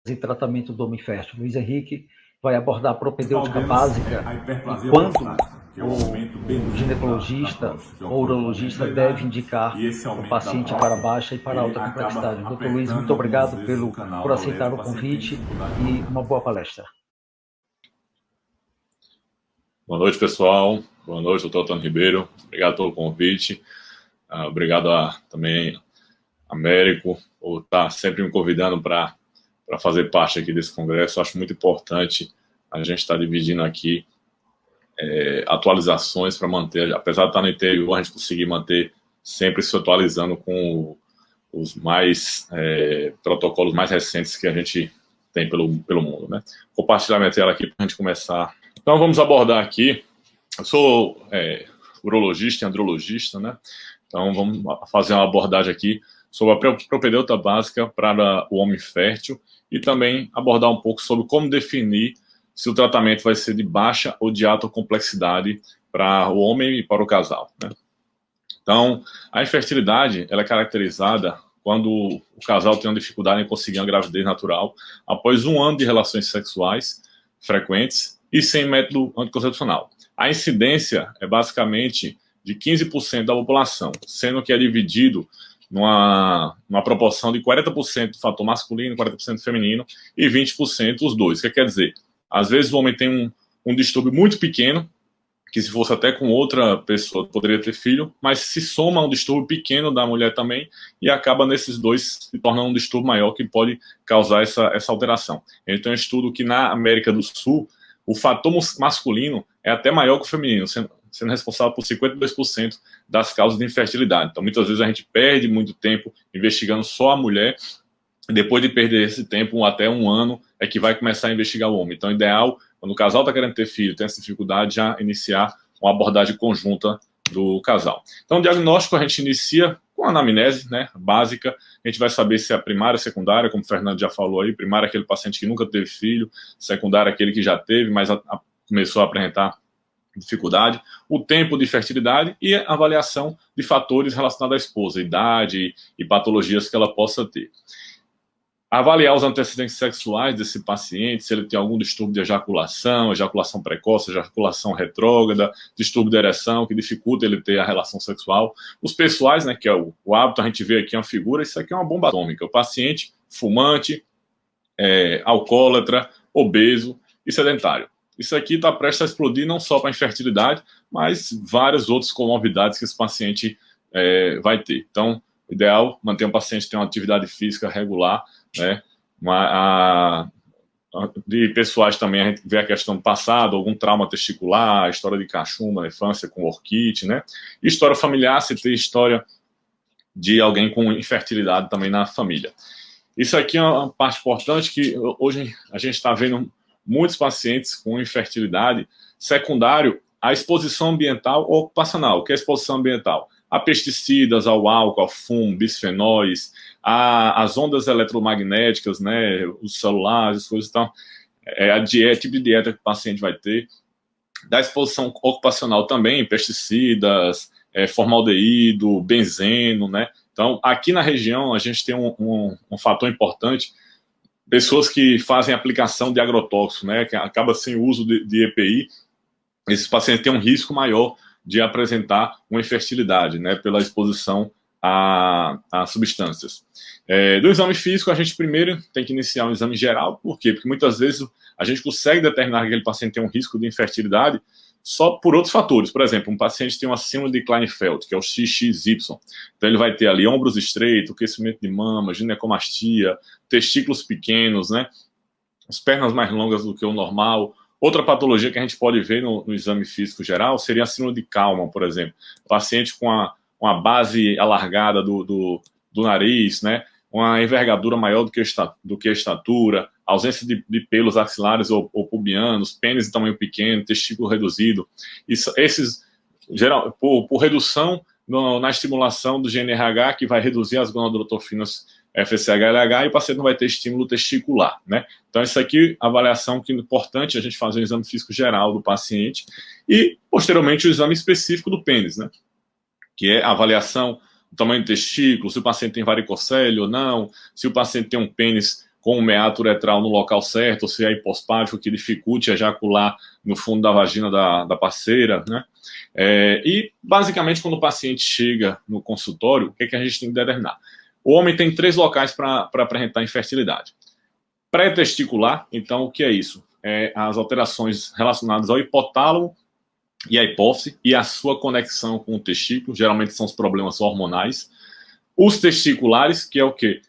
e tratamento do homem fértil. Luiz Henrique vai abordar a propedêutica básica e quando o ginecologista ou urologista deve indicar o paciente para baixa e para alta complexidade. Doutor Luiz, muito obrigado por aceitar o convite e uma boa palestra. Boa noite, pessoal. Boa noite, doutor Antônio Ribeiro. Obrigado pelo convite. Obrigado também a Américo por estar sempre me convidando para fazer parte aqui desse congresso. Eu acho muito importante a gente estar dividindo aqui atualizações para manter, apesar de estar no interior, a gente conseguir manter sempre se atualizando com os mais protocolos mais recentes que a gente tem pelo mundo, né? Vou compartilhar minha tela aqui para a gente começar. Então vamos abordar aqui. Eu sou urologista e andrologista, né? Então vamos fazer uma abordagem aqui sobre a propedêutica básica para o homem fértil e também abordar um pouco sobre como definir se o tratamento vai ser de baixa ou de alta complexidade para o homem e para o casal, né? Então, a infertilidade ela é caracterizada quando o casal tem uma dificuldade em conseguir uma gravidez natural após 1 ano de relações sexuais frequentes e sem método anticoncepcional. A incidência é basicamente de 15% da população, sendo que é dividido numa proporção de 40% do fator masculino, 40% feminino e 20% os dois. O que quer dizer? Às vezes o homem tem um distúrbio muito pequeno, que se fosse até com outra pessoa poderia ter filho, mas se soma a um distúrbio pequeno da mulher também e acaba nesses dois se tornando um distúrbio maior que pode causar essa alteração. Então eu estudo que na América do Sul o fator masculino é até maior que o feminino, sendo responsável por 52% das causas de infertilidade. Então muitas vezes a gente perde muito tempo investigando só a mulher, e depois de perder esse tempo, até 1 ano, é que vai começar a investigar o homem. Então o ideal, quando o casal está querendo ter filho, tem essa dificuldade, já iniciar uma abordagem conjunta do casal. Então o diagnóstico a gente inicia com a anamnese, né, básica. A gente vai saber se é primária ou secundária, como o Fernando já falou aí. Primária é aquele paciente que nunca teve filho, secundária é aquele que já teve, mas começou a apresentar dificuldade, o tempo de fertilidade e a avaliação de fatores relacionados à esposa, idade e patologias que ela possa ter. Avaliar os antecedentes sexuais desse paciente, se ele tem algum distúrbio de ejaculação precoce, ejaculação retrógrada, distúrbio de ereção, que dificulta ele ter a relação sexual. Os pessoais, né, que é o hábito, a gente vê aqui uma figura, isso aqui é uma bomba atômica. O paciente fumante, alcoólatra, obeso e sedentário. Isso aqui está prestes a explodir não só para a infertilidade, mas várias outras comorbidades que esse paciente vai ter. Então, o ideal é manter um paciente que tem uma atividade física regular, né? De pessoais também a gente vê a questão do passado, algum trauma testicular, história de cachumba na infância com orquite, né? E história familiar, se tem história de alguém com infertilidade também na família. Isso aqui é uma parte importante que hoje a gente está vendo muitos pacientes com infertilidade secundário à exposição ambiental ou ocupacional. O que é exposição ambiental? A pesticidas, ao álcool, ao fumo, bisfenóis, as ondas eletromagnéticas, né, os celulares, as coisas. Então, a dieta, tipo de dieta que o paciente vai ter. Da exposição ocupacional também, pesticidas, formaldeído, benzeno, né? Então, aqui na região, a gente tem um fator importante, pessoas que fazem aplicação de agrotóxico, né, que acaba sem o uso de EPI, esses pacientes têm um risco maior de apresentar uma infertilidade, né, pela exposição a substâncias. Do exame físico, a gente primeiro tem que iniciar um exame geral. Por quê? Porque muitas vezes a gente consegue determinar que aquele paciente tem um risco de infertilidade só por outros fatores. Por exemplo, um paciente tem uma síndrome de Klinefelter, que é o XXY. Então ele vai ter ali ombros estreitos, crescimento de mama, ginecomastia, testículos pequenos, né, as pernas mais longas do que o normal. Outra patologia que a gente pode ver no exame físico geral seria a síndrome de Kallmann, por exemplo. Paciente com uma base alargada do nariz, né? Uma envergadura maior do que a estatura, ausência de pelos axilares ou pubianos, pênis de tamanho pequeno, testículo reduzido. Esses, geral, por redução na estimulação do GnRH, que vai reduzir as gonadotrofinas FSH-LH, e o paciente não vai ter estímulo testicular, né? Então, isso aqui, avaliação que é importante a gente fazer um exame físico geral do paciente e, posteriormente, o exame específico do pênis, né? Que é a avaliação do tamanho do testículo, se o paciente tem varicocele ou não, se o paciente tem um pênis com o meato uretral no local certo, ou se é hipospádico que dificulte ejacular no fundo da vagina da parceira, né? E, basicamente, quando o paciente chega no consultório, o que a gente tem que determinar? O homem tem 3 locais para apresentar infertilidade. Pré-testicular, então, o que é isso? As alterações relacionadas ao hipotálamo e à hipófise e a sua conexão com o testículo, geralmente são os problemas hormonais. Os testiculares, que é o quê?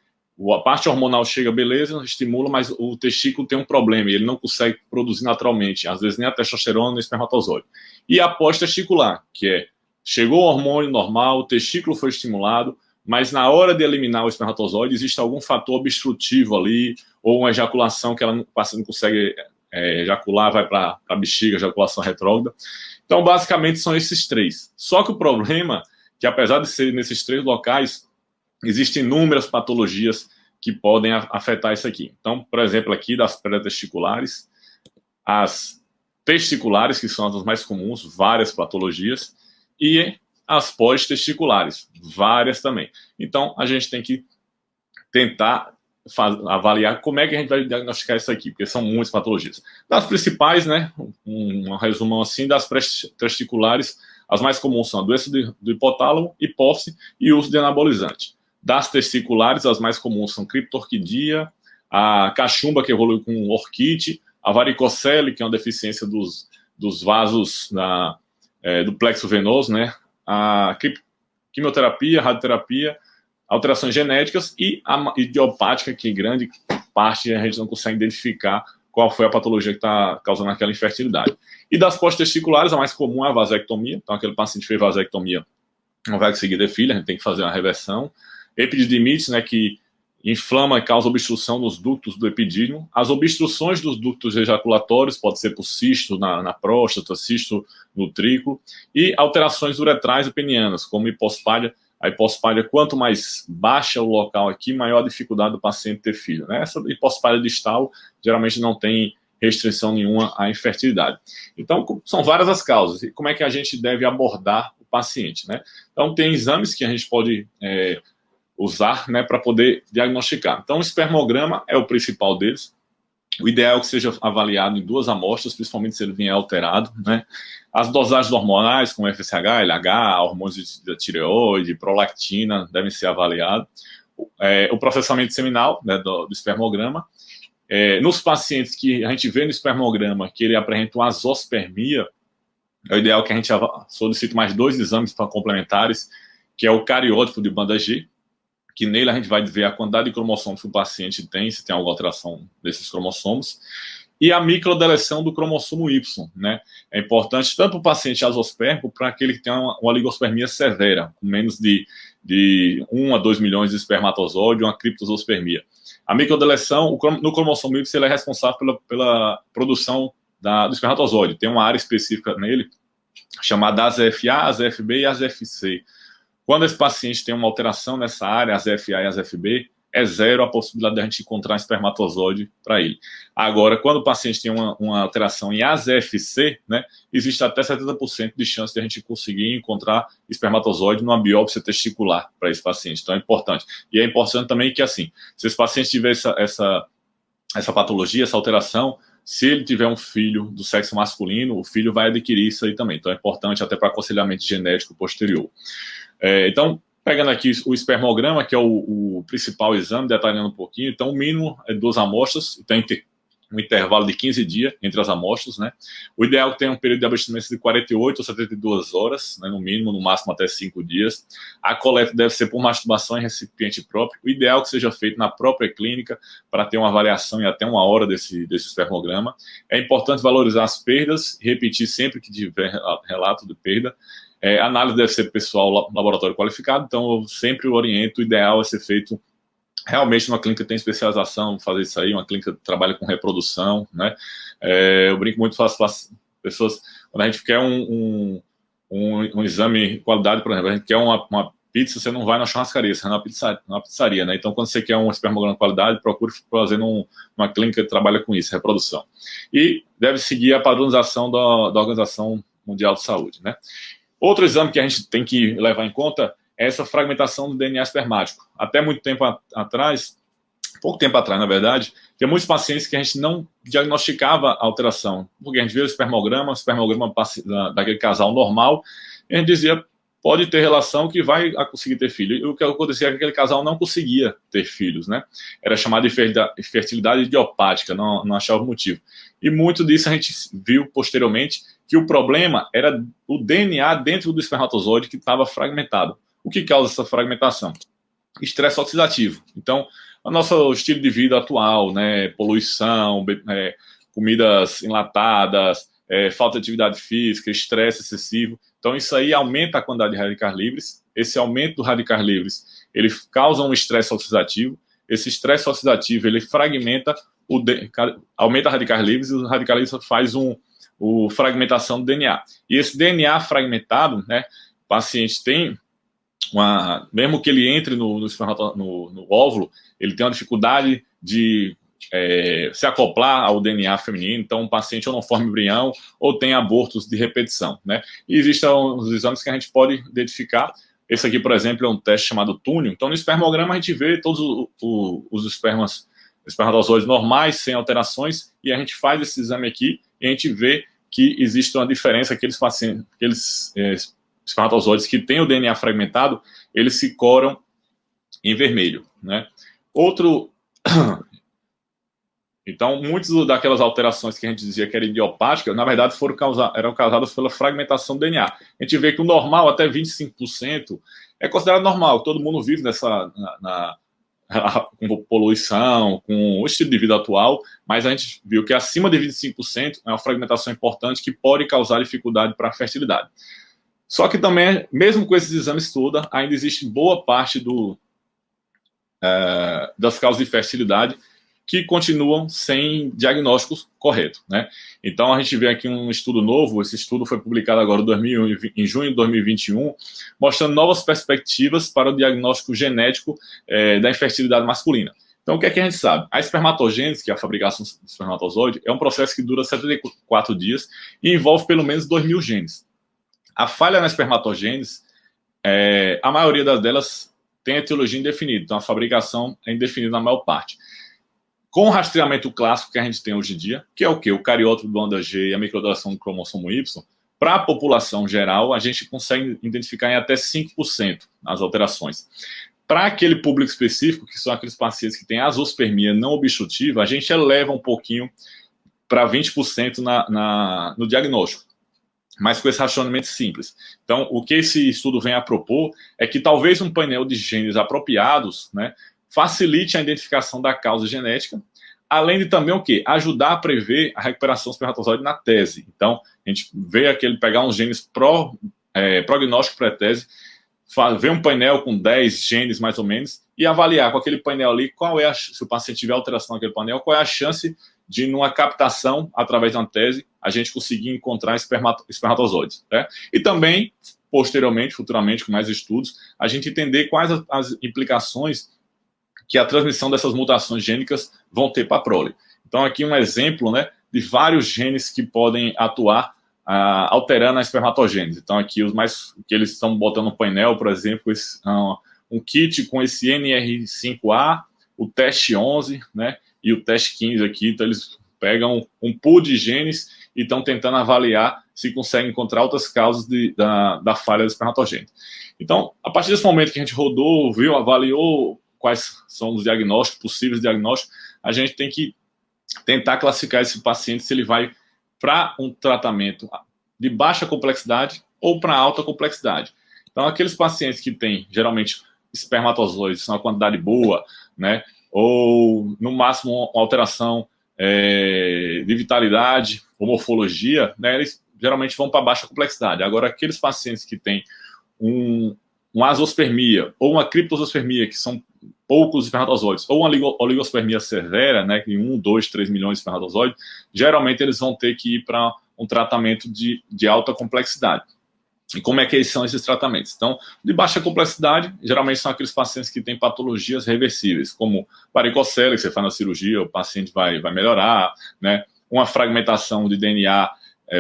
A parte hormonal chega, beleza, estimula, mas o testículo tem um problema, ele não consegue produzir naturalmente, às vezes nem a testosterona nem o espermatozoide. E a pós-testicular, que chegou o hormônio normal, o testículo foi estimulado, mas na hora de eliminar o espermatozoide, existe algum fator obstrutivo ali, ou uma ejaculação que ela não consegue ejacular, vai para a bexiga, ejaculação retrógrada. Então, basicamente, são esses 3. Só que o problema é que, apesar de ser nesses 3 locais, existem inúmeras patologias que podem afetar isso aqui. Então, por exemplo, aqui das pré-testiculares, as testiculares, que são as mais comuns, várias patologias, e as pós-testiculares, várias também. Então, a gente tem que tentar avaliar como é que a gente vai diagnosticar isso aqui, porque são muitas patologias. Das principais, né, um resumão assim, das pré-testiculares, as mais comuns são a doença do hipotálamo, hipófise e uso de anabolizante. Das testiculares, as mais comuns são criptorquidia, a cachumba, que evolui com orquite, a varicocele, que é uma deficiência dos vasos do plexo venoso, né? A quimioterapia, radioterapia, alterações genéticas e a idiopática, que grande parte a gente não consegue identificar qual foi a patologia que está causando aquela infertilidade. E das pós-testiculares, a mais comum é a vasectomia. Então, aquele paciente fez vasectomia, não vai conseguir ter filho, a gente tem que fazer uma reversão. Epididimites, né, que inflama e causa obstrução nos ductos do epidídimo. As obstruções dos ductos ejaculatórios, pode ser por cisto na próstata, cisto no trículo, e alterações uretrais e penianas, como hipospádia. A hipospádia, quanto mais baixa o local aqui, maior a dificuldade do paciente ter filho, né? Essa hipospádia distal geralmente não tem restrição nenhuma à infertilidade. Então, são várias as causas. E como é que a gente deve abordar o paciente, né? Então, tem exames que a gente pode usar, né, para poder diagnosticar. Então, o espermograma é o principal deles. O ideal é que seja avaliado em 2 amostras, principalmente se ele vier alterado, né? As dosagens hormonais, como FSH, LH, hormônios da tireoide, prolactina, devem ser avaliados. O processamento seminal, né, do espermograma. Nos pacientes que a gente vê no espermograma que ele apresenta uma azospermia, é o ideal que a gente solicite mais 2 exames complementares, que é o cariótipo de banda G, que nele a gente vai ver a quantidade de cromossomos que o paciente tem, se tem alguma alteração desses cromossomos, e a microdeleção do cromossomo Y, né? É importante tanto para o paciente azospérmico, para aquele que tem uma oligospermia severa, com menos de 1 a 2 milhões de espermatozoides, uma criptosospermia. A microdeleção, no cromossomo Y, ele é responsável pela produção do espermatozoide. Tem uma área específica nele, chamada ASFA, ASFB e ASFC. Quando esse paciente tem uma alteração nessa área, as FA e as FB, é 0 a possibilidade de a gente encontrar um espermatozoide para ele. Agora, quando o paciente tem uma alteração em ASFC, né, existe até 70% de chance de a gente conseguir encontrar espermatozoide numa biópsia testicular para esse paciente. Então, é importante. E é importante também que, assim, se esse paciente tiver essa patologia, essa alteração, se ele tiver um filho do sexo masculino, o filho vai adquirir isso aí também. Então, é importante até para aconselhamento genético posterior. Então, pegando aqui o espermograma, que é o principal exame, detalhando um pouquinho, então o mínimo é 2 amostras, tem um intervalo de 15 dias entre as amostras, né? O ideal é que tenha um período de abstinência de 48 ou 72 horas, né, no mínimo, no máximo até 5 dias. A coleta deve ser por masturbação em recipiente próprio. O ideal é que seja feito na própria clínica para ter uma avaliação em até 1 hora desse espermograma. É importante valorizar as perdas e repetir sempre que tiver relato de perda. A análise deve ser pessoal, laboratório qualificado, então eu sempre oriento, o ideal é ser feito realmente numa clínica que tem especialização, fazer isso aí, uma clínica que trabalha com reprodução, né? Eu brinco muito, faço pessoas, quando a gente quer um exame de qualidade, por exemplo, a gente quer uma pizza, você não vai na churrascaria, você vai na pizzaria, né? Então, quando você quer um espermograma de qualidade, procure fazer numa clínica que trabalha com isso, reprodução. E deve seguir a padronização da Organização Mundial de Saúde, né? Outro exame que a gente tem que levar em conta é essa fragmentação do DNA espermático. Até muito tempo atrás, pouco tempo atrás, na verdade, tinha muitos pacientes que a gente não diagnosticava a alteração, porque a gente via o espermograma daquele casal normal, e a gente dizia, pode ter relação que vai conseguir ter filho. E o que acontecia é que aquele casal não conseguia ter filhos, né? Era chamado de fertilidade idiopática, não achava o motivo. E muito disso a gente viu posteriormente que o problema era o DNA dentro do espermatozoide que estava fragmentado. O que causa essa fragmentação? Estresse oxidativo. Então, o nosso estilo de vida atual, né? Poluição, comidas enlatadas, falta de atividade física, estresse excessivo. Então, isso aí aumenta a quantidade de radicais livres. Esse aumento dos radicais livres, ele causa um estresse oxidativo. Esse estresse oxidativo, ele fragmenta, aumenta radicais livres, e os radicais livres faz fragmentação do DNA. E esse DNA fragmentado, né, o paciente tem mesmo que ele entre no óvulo, ele tem uma dificuldade de se acoplar ao DNA feminino, então o paciente ou não forma embrião ou tem abortos de repetição, né? E existem os exames que a gente pode identificar. Esse aqui, por exemplo, é um teste chamado túnel. Então, no espermograma, a gente vê todos os espermatozoides normais, sem alterações, e a gente faz esse exame aqui e a gente vê que existe uma diferença, aqueles espermatozoides que têm o DNA fragmentado, eles se coram em vermelho, né? Então, muitas daquelas alterações que a gente dizia que era idiopática, na verdade, eram causadas pela fragmentação do DNA. A gente vê que o normal, até 25%, é considerado normal. Todo mundo vive com poluição, com o estilo de vida atual, mas a gente viu que acima de 25% é uma fragmentação importante que pode causar dificuldade para a fertilidade. Só que também, mesmo com esses exames todos, ainda existe boa parte das causas de fertilidade que continuam sem diagnóstico correto, né? Então, a gente vê aqui um estudo novo, esse estudo foi publicado agora em junho de 2021, mostrando novas perspectivas para o diagnóstico genético da infertilidade masculina. Então, o que é que a gente sabe? A espermatogênese, que é a fabricação do espermatozoide, é um processo que dura 74 dias e envolve pelo menos 2.000 genes. A falha na espermatogênese, a maioria delas tem etiologia indefinida, então a fabricação é indefinida na maior parte. Com o rastreamento clássico que a gente tem hoje em dia, que é o quê? O cariótipo do banda G e a microdeleção do cromossomo Y, para a população geral, a gente consegue identificar em até 5% as alterações. Para aquele público específico, que são aqueles pacientes que têm azospermia não obstrutiva, a gente eleva um pouquinho para 20% no diagnóstico, mas com esse racionamento simples. Então, o que esse estudo vem a propor é que talvez um painel de genes apropriados, né, facilite a identificação da causa genética, além de também o quê? Ajudar a prever a recuperação do espermatozoide na tese. Então, a gente vê pegar uns genes prognóstico pré-tese, ver um painel com 10 genes mais ou menos, e avaliar com aquele painel ali, se o paciente tiver alteração naquele painel, qual é a chance de, numa captação, através de uma tese, a gente conseguir encontrar espermatozoides, né? E também, posteriormente, futuramente, com mais estudos, a gente entender quais as implicações que a transmissão dessas mutações gênicas vão ter para a prole. Então, aqui um exemplo, né, de vários genes que podem atuar alterando a espermatogênese. Então, aqui os mais que eles estão botando no painel, por exemplo, um kit com esse NR5A, o teste 11, né, e o teste 15 aqui. Então, eles pegam um pool de genes e estão tentando avaliar se conseguem encontrar outras causas da falha da espermatogênese. Então, a partir desse momento que a gente rodou, viu, avaliou quais são os diagnósticos, possíveis diagnósticos, a gente tem que tentar classificar esse paciente se ele vai para um tratamento de baixa complexidade ou para alta complexidade. Então, aqueles pacientes que têm, geralmente, espermatozoides, uma quantidade boa, né, ou, no máximo, uma alteração de vitalidade ou morfologia, né, eles geralmente vão para baixa complexidade. Agora, aqueles pacientes que têm uma azospermia ou uma criptosospermia, que são poucos espermatozoides, ou uma oligospermia severa, né, em 1, 2, 3 milhões de espermatozoides, geralmente eles vão ter que ir para um tratamento de alta complexidade. E como é que são esses tratamentos? Então, de baixa complexidade, geralmente são aqueles pacientes que têm patologias reversíveis, como varicocele, que você faz na cirurgia, o paciente vai melhorar, né, uma fragmentação de DNA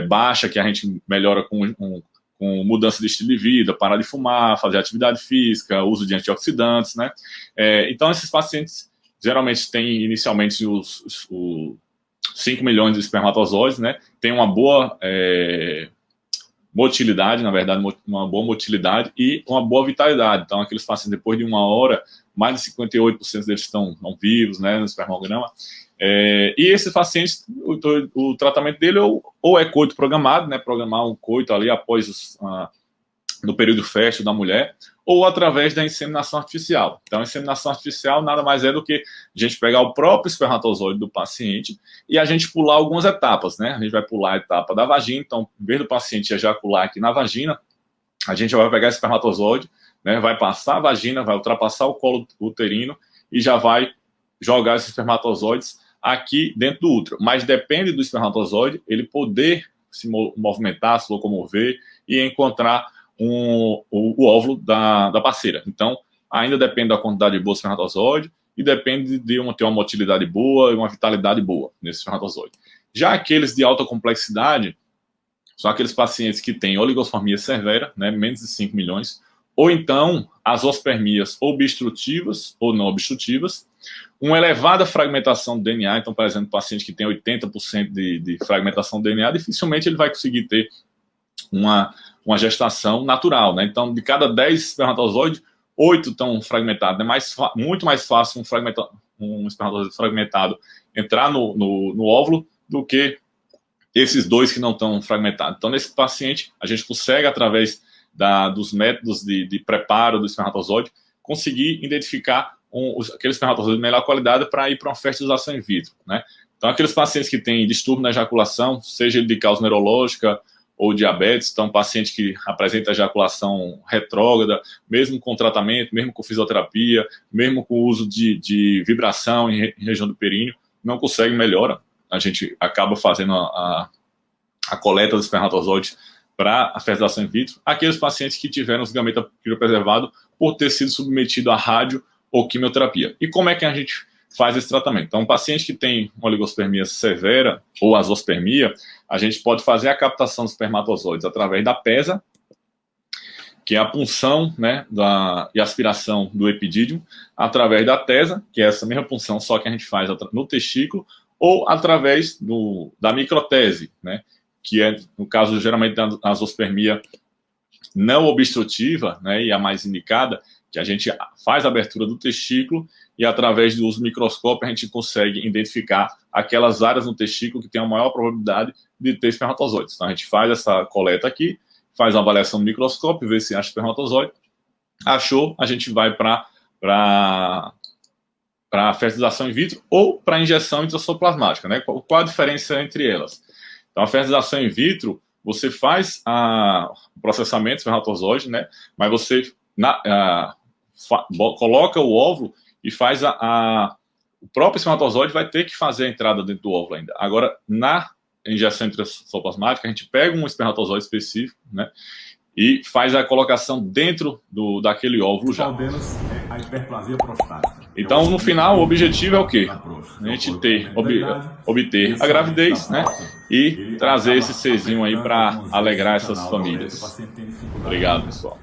baixa, que a gente melhora com mudança de estilo de vida, parar de fumar, fazer atividade física, uso de antioxidantes, né? Então, esses pacientes geralmente tem inicialmente os 5 milhões de espermatozoides, né? Tem uma boa motilidade, na verdade, uma boa motilidade e uma boa vitalidade. Então, aqueles pacientes, depois de 1 hora, mais de 58% deles estão vivos, né, no espermograma. E esses pacientes, o tratamento dele ou é coito programado, né, programar um coito ali após no período fértil da mulher, ou através da inseminação artificial. Então, a inseminação artificial nada mais é do que a gente pegar o próprio espermatozoide do paciente e a gente pular algumas etapas, né? A gente vai pular a etapa da vagina, então, em vez do paciente ejacular aqui na vagina, a gente vai pegar esse espermatozoide, né, vai passar a vagina, vai ultrapassar o colo uterino e já vai jogar esses espermatozoides aqui dentro do útero. Mas depende do espermatozoide ele poder se movimentar, se locomover e encontrar o óvulo da parceira. Então, ainda depende da quantidade de boa espermatozoide e depende de ter uma motilidade boa e uma vitalidade boa nesse espermatozoide. Já aqueles de alta complexidade são aqueles pacientes que têm oligospermia severa, né, menos de 5 milhões, ou então azospermias obstrutivas ou não obstrutivas, uma elevada fragmentação do DNA. Então, por exemplo, um paciente que tem 80% de fragmentação do DNA, dificilmente ele vai conseguir ter uma gestação natural, né? Então, de cada 10 espermatozoides, 8 estão fragmentados. É muito mais fácil um espermatozoide fragmentado entrar no óvulo do que esses 2 que não estão fragmentados. Então, nesse paciente, a gente consegue, através dos métodos de preparo do espermatozoide, conseguir identificar aquele espermatozoide de melhor qualidade para ir para uma fertilização in vitro, né? Então, aqueles pacientes que têm distúrbio na ejaculação, seja ele de causa neurológica ou diabetes, então paciente que apresenta ejaculação retrógrada, mesmo com tratamento, mesmo com fisioterapia, mesmo com o uso de vibração em região do períneo, não consegue melhora. A gente acaba fazendo a coleta dos espermatozoides para a fertilização in vitro. Aqueles pacientes que tiveram os gametas criopreservados por ter sido submetido a rádio ou quimioterapia. E como é que a gente faz esse tratamento? Então, um paciente que tem uma oligospermia severa ou azospermia, a gente pode fazer a captação dos espermatozoides através da PESA, que é a punção, né, e aspiração do epidídimo, através da TESA, que é essa mesma punção, só que a gente faz no testículo, ou através da microtese, né, que é, no caso, geralmente, da azospermia não obstrutiva, né, e a mais indicada, que a gente faz a abertura do testículo e, através do uso do microscópio, a gente consegue identificar aquelas áreas no testículo que têm a maior probabilidade de ter espermatozoides. Então, a gente faz essa coleta aqui, faz uma avaliação no microscópio, vê se acha espermatozoide. Achou, a gente vai para a fertilização in vitro ou para a injeção intrassoplasmática, né? Qual a diferença entre elas? Então, a fertilização in vitro, você faz o processamento do espermatozoide, né? Mas você coloca o óvulo e faz o próprio espermatozoide vai ter que fazer a entrada dentro do óvulo ainda. Agora, na injeção intrassoplasmática, a gente pega um espermatozoide específico, né, e faz a colocação dentro daquele óvulo já. A hiperplasia prostática. Então, no final, o objetivo é o quê? A gente obter a gravidez, né, e trazer esse Czinho aí para alegrar essas famílias. Obrigado, pessoal.